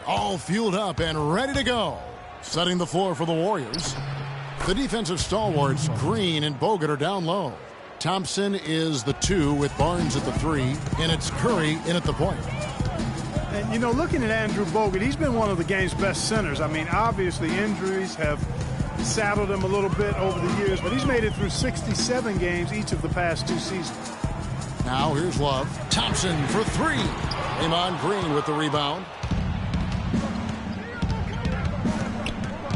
all fueled up and ready to go. Setting the floor for the Warriors. The defensive stalwarts, Green and Bogut, are down low. Thompson is the 2 with Barnes at the 3, and it's Curry in at the point. And, you know, looking at Andrew Bogut, he's been one of the game's best centers. I mean, obviously injuries have saddled him a little bit over the years, but he's made it through 67 games each of the past 2 seasons. Now here's Love. Thompson for 3. Draymond Green with the rebound.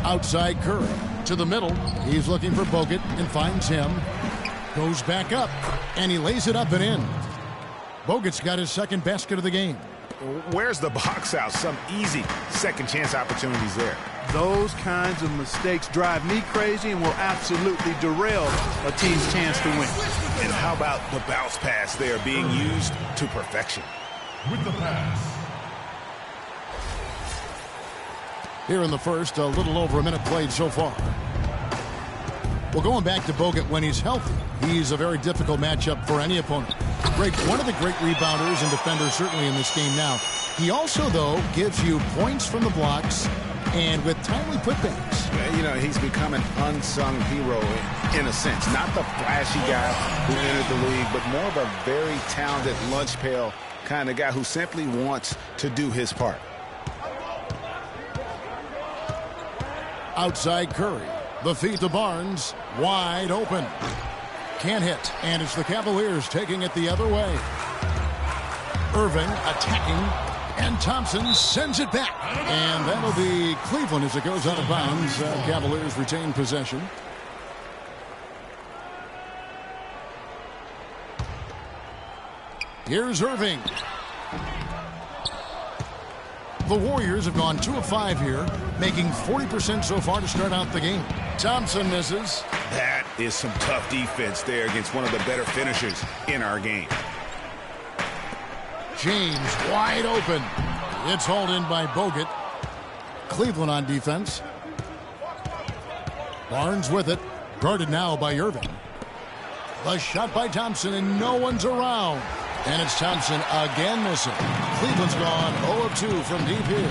Outside Curry to the middle. He's looking for Bogut and finds him. Goes back up, and he lays it up and in. Bogut's got his second basket of the game. Where's the box out? Some easy second chance opportunities there. Those kinds of mistakes drive me crazy and will absolutely derail a team's chance to win. And how about the bounce pass there being used to perfection? With the pass. Here in the first, a little over a minute played so far. Well, going back to Bogut when he's healthy, he's a very difficult matchup for any opponent. One of the great rebounders and defenders certainly in this game now. He also, though, gives you points from the blocks and with timely putbacks. You know, he's become an unsung hero in a sense. Not the flashy guy who entered the league, but more of a very talented lunch pail kind of guy who simply wants to do his part. Outside Curry. The feed to Barnes. Wide open. Can't hit. And it's the Cavaliers taking it the other way. Irving attacking. And Thompson sends it back. And that'll be Cleveland as it goes out of bounds. Cavaliers retain possession. Here's Irving. The Warriors have gone 2 of 5 here, making 40% so far to start out the game. Thompson misses. That is some tough defense there against one of the better finishers in our game. James wide open. It's hauled in by Bogut. Cleveland on defense. Barnes with it. Guarded now by Irving. The shot by Thompson, and no one's around. And it's Thompson again missing. Cleveland's gone 0 of 2 from deep here.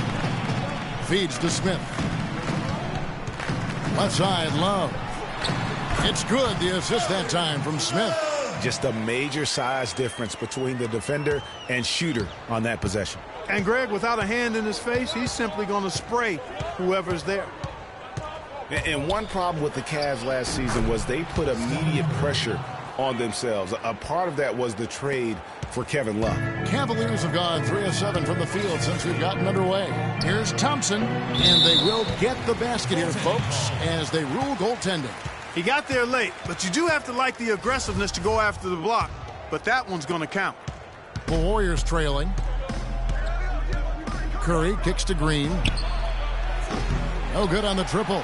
Feeds to Smith. Left side, Love. It's good, the assist that time from Smith. Just a major size difference between the defender and shooter on that possession. And Greg, without a hand in his face, he's simply going to spray whoever's there. And one problem with the Cavs last season was they put immediate pressure on themselves. A part of that was the trade for Kevin Love. Cavaliers have gone 3 of 7 from the field since we've gotten underway. Here's Thompson, and they will get the basket here, folks, as they rule goaltending. He got there late, but you do have to like the aggressiveness to go after the block. But that one's going to count. The Warriors trailing. Curry kicks to Green. No good on the triple.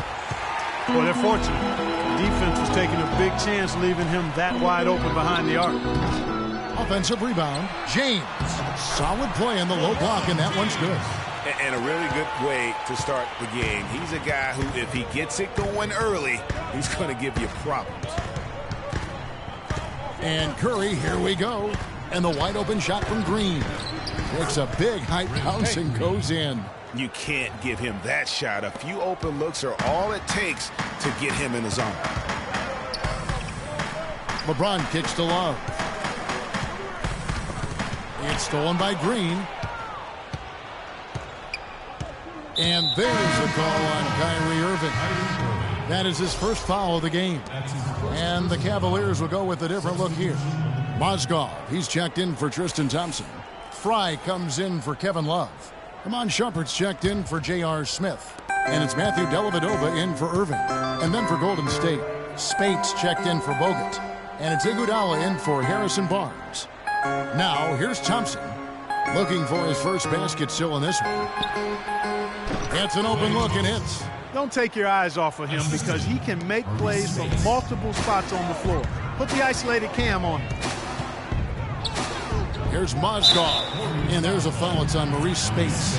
Well, they're fortunate. The defense was taking a big chance leaving him that wide open behind the arc. Offensive rebound. James. Solid play in the low block, and that one's good. And a really good way to start the game. He's a guy who, if he gets it going early, he's going to give you problems. And Curry, here we go. And the wide open shot from Green. Takes a big height bounce and goes in. You can't give him that shot. A few open looks are all it takes to get him in the zone. LeBron kicks to Love. It's stolen by Green. And there's the call on Kyrie Irving. That is his first foul of the game. And the Cavaliers will go with a different look here. Mozgov, he's checked in for Tristan Thompson. Fry comes in for Kevin Love. Amon Shumpert's checked in for J.R. Smith. And it's Matthew Dellavedova in for Irving. And then for Golden State, Spates checked in for Bogut. And it's Iguodala in for Harrison Barnes. Now, here's Thompson, looking for his first basket still in this one. Gets an open look and hits. Don't take your eyes off of him because he can make plays from multiple spots on the floor. Put the isolated cam on him. Here's Mozgov, and there's a foul. It's on Maurice Spates.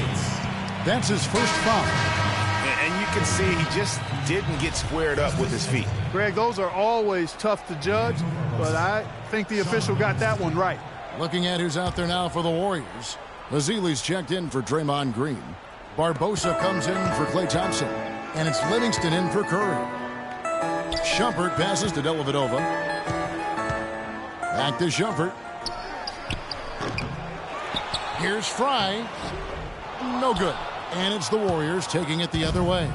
That's his first foul. And you can see he just didn't get squared up with his feet. Greg, those are always tough to judge, but I think the official got that one right. Looking at who's out there now for the Warriors. Mazili's checked in for Draymond Green. Barbosa comes in for Klay Thompson. And it's Livingston in for Curry. Shumpert passes to Dellavedova. Back to Shumpert. Here's Fry. No good. And it's the Warriors taking it the other way.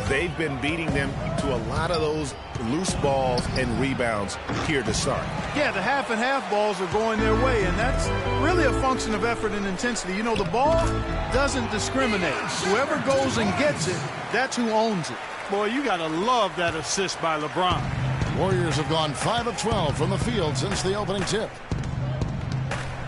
They've been beating them to a lot of those loose balls and rebounds here to start. Yeah, the half and half balls are going their way, and that's really a function of effort and intensity. You know, the ball doesn't discriminate. Whoever goes and gets it, that's who owns it. Boy, you got to love that assist by LeBron. Warriors have gone 5 of 12 from the field since the opening tip.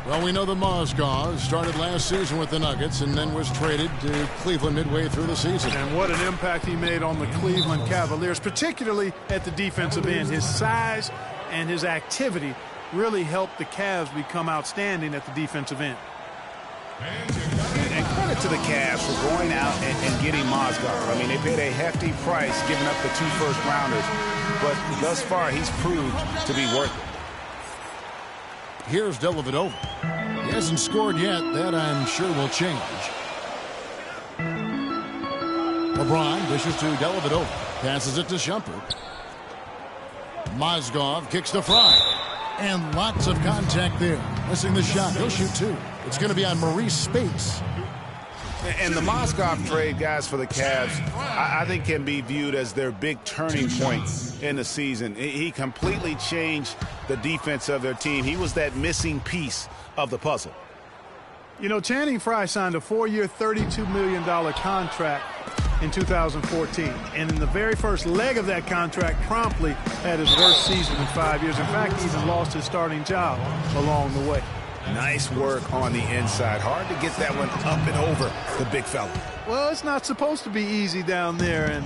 Well, we know that Mozgov started last season with the Nuggets and then was traded to Cleveland midway through the season. And what an impact he made on the Cleveland Cavaliers, particularly at the defensive end. His size and his activity really helped the Cavs become outstanding at the defensive end. And credit to the Cavs for going out and getting Mozgov. I mean, they paid a hefty price giving up the 2 first-rounders, but thus far he's proved to be worth it. Here's Dellavedova. He hasn't scored yet. That, I'm sure, will change. LeBron dishes to Dellavedova. Passes it to Shumpert. Mozgov kicks to Fry. And lots of contact there. Missing the shot. He'll shoot 2. It's going to be on Maurice Spates. And the Mozgov trade, guys, for the Cavs, I think can be viewed as their big turning point in the season. He completely changed the defense of their team. He was that missing piece of the puzzle. You know, Channing Frye signed a 4-year, $32 million contract in 2014. And in the very first leg of that contract, promptly had his worst season in 5 years. In fact, he even lost his starting job along the way. Nice work on the inside. Hard to get that one up and over the big fella. Well, it's not supposed to be easy down there, and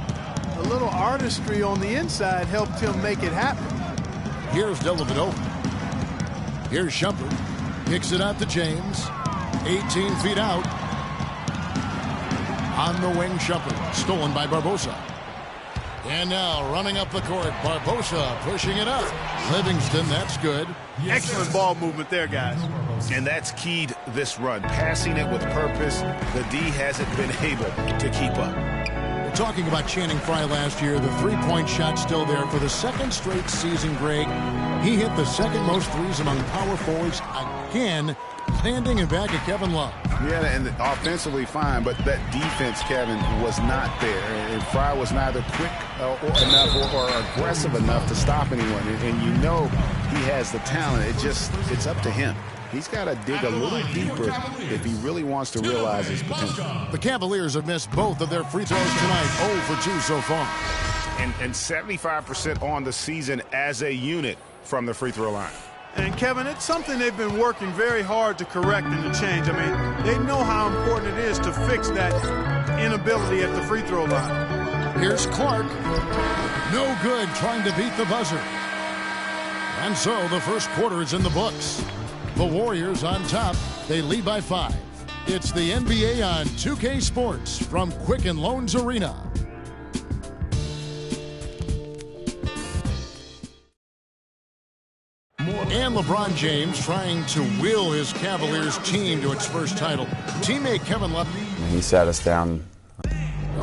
a little artistry on the inside helped him make it happen. Here's Dellavedova. Here's Shumpert. Kicks it out to James. 18 feet out. On the wing, Shumpert. Stolen by Barbosa. And now running up the court, Barbosa pushing it up. Livingston, that's good. Excellent ball movement there, guys. And that's keyed this run. Passing it with purpose. The D hasn't been able to keep up. We're talking about Channing Frye last year. The three-point shot still there for the second straight season, Greg. He hit the second most threes among power forwards again, standing in back of Kevin Love. Yeah, and offensively fine, but that defense, Kevin, was not there. And Frye was neither quick enough or aggressive enough to stop anyone. And you know he has the talent. It's up to him. He's got to dig a little deeper if he really wants to realize his potential. The Cavaliers have missed both of their free throws tonight, 0 for 2 so far. And 75% on the season as a unit from the free throw line. And, Kevin, it's something they've been working very hard to correct and to change. I mean, they know how important it is to fix that inability at the free throw line. Here's Clark. No good, trying to beat the buzzer. And so the first quarter is in the books. The Warriors on top. They lead by 5. It's the NBA on 2K Sports from Quicken Loans Arena. And LeBron James trying to will his Cavaliers team to its first title. Teammate Kevin Love. He sat us down.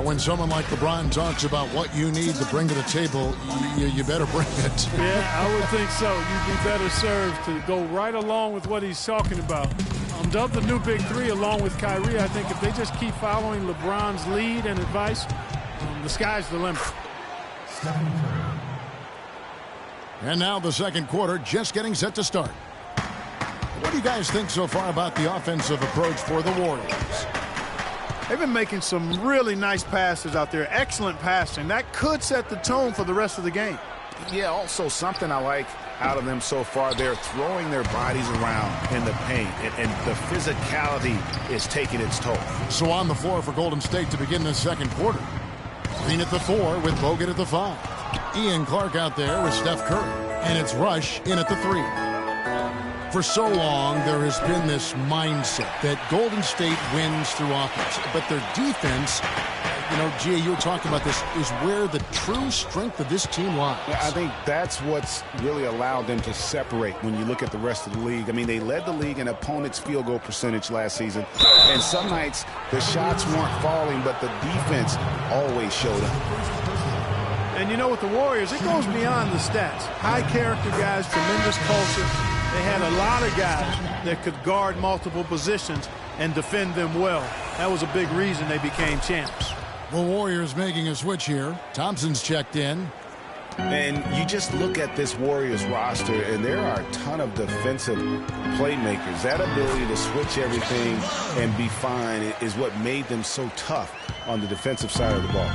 When someone like LeBron talks about what you need to bring to the table, you better bring it. Yeah, I would think so. You'd be better served to go right along with what he's talking about. Dubbed the new Big Three along with Kyrie. I think if they just keep following LeBron's lead and advice, the sky's the limit. And now the second quarter just getting set to start. What do you guys think so far about the offensive approach for the Warriors? They've been making some really nice passes out there. Excellent passing. That could set the tone for the rest of the game. Yeah, also something I like out of them so far, they're throwing their bodies around in the paint, and the physicality is taking its toll. So on the floor for Golden State to begin the second quarter. Green at the 4 with Bogut at the 5. Ian Clark out there with Steph Curry. And it's Rush in at the 3. For so long, there has been this mindset that Golden State wins through offense, but their defense, you know, Gia, you were talking about this, is where the true strength of this team lies. I think that's what's really allowed them to separate when you look at the rest of the league. I mean, they led the league in opponents' field goal percentage last season, and some nights the shots weren't falling, but the defense always showed up. And you know, with the Warriors, it goes beyond the stats. High character guys, tremendous culture. They had a lot of guys that could guard multiple positions and defend them well. That was a big reason they became champs. The Warriors making a switch here. Thompson's checked in. And you just look at this Warriors roster, and there are a ton of defensive playmakers. That ability to switch everything and be fine is what made them so tough on the defensive side of the ball.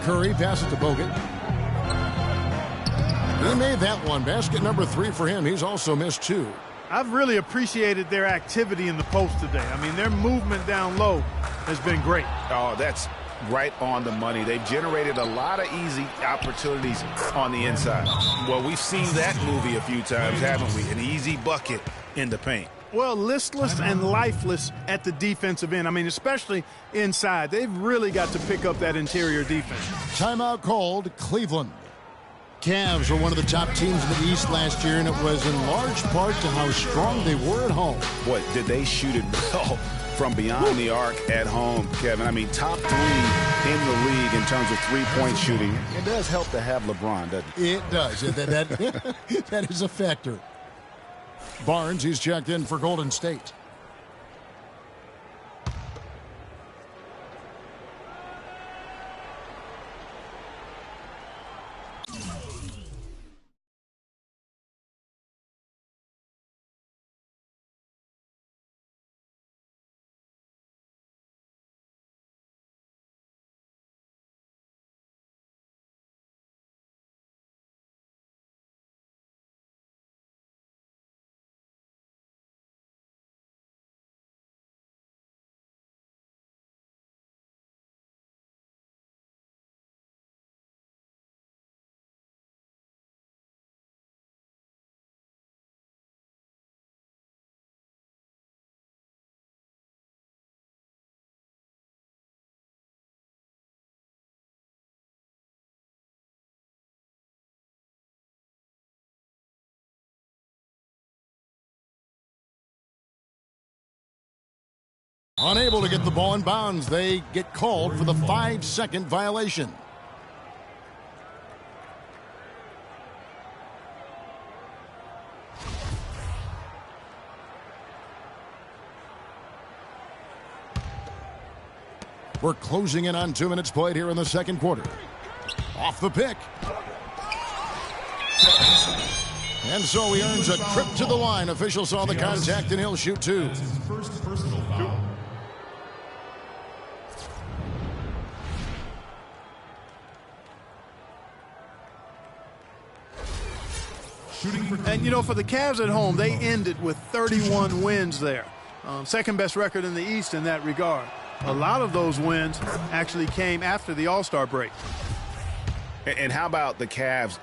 Curry passes it to Bogut. He made that one. Basket number 3 for him. He's also missed 2. I've really appreciated their activity in the post today. I mean, their movement down low has been great. Oh, that's right on the money. They've generated a lot of easy opportunities on the inside. Well, we've seen that movie a few times, haven't we? An easy bucket in the paint. Well, listless and lifeless at the defensive end. I mean, especially inside. They've really got to pick up that interior defense. Timeout called, Cleveland. Cavs were one of the top teams in the East last year, and it was in large part to how strong they were at home. Boy, did they shoot it well from beyond the arc at home, Kevin. I mean, top 3 in the league in terms of three-point shooting. It does help to have LeBron, doesn't it? It does. That is a factor. Barnes, he's checked in for Golden State. Unable to get the ball in bounds. They get called for the 5-second violation. We're closing in on 2 minutes played here in the second quarter. Off the pick. And so he earns a trip to the line. Officials saw the contact, and he'll shoot 2. That's his first personal foul. And, you know, for the Cavs at home, they ended with 31 wins there. Second best record in the East in that regard. A lot of those wins actually came after the All-Star break. And how about the Cavs?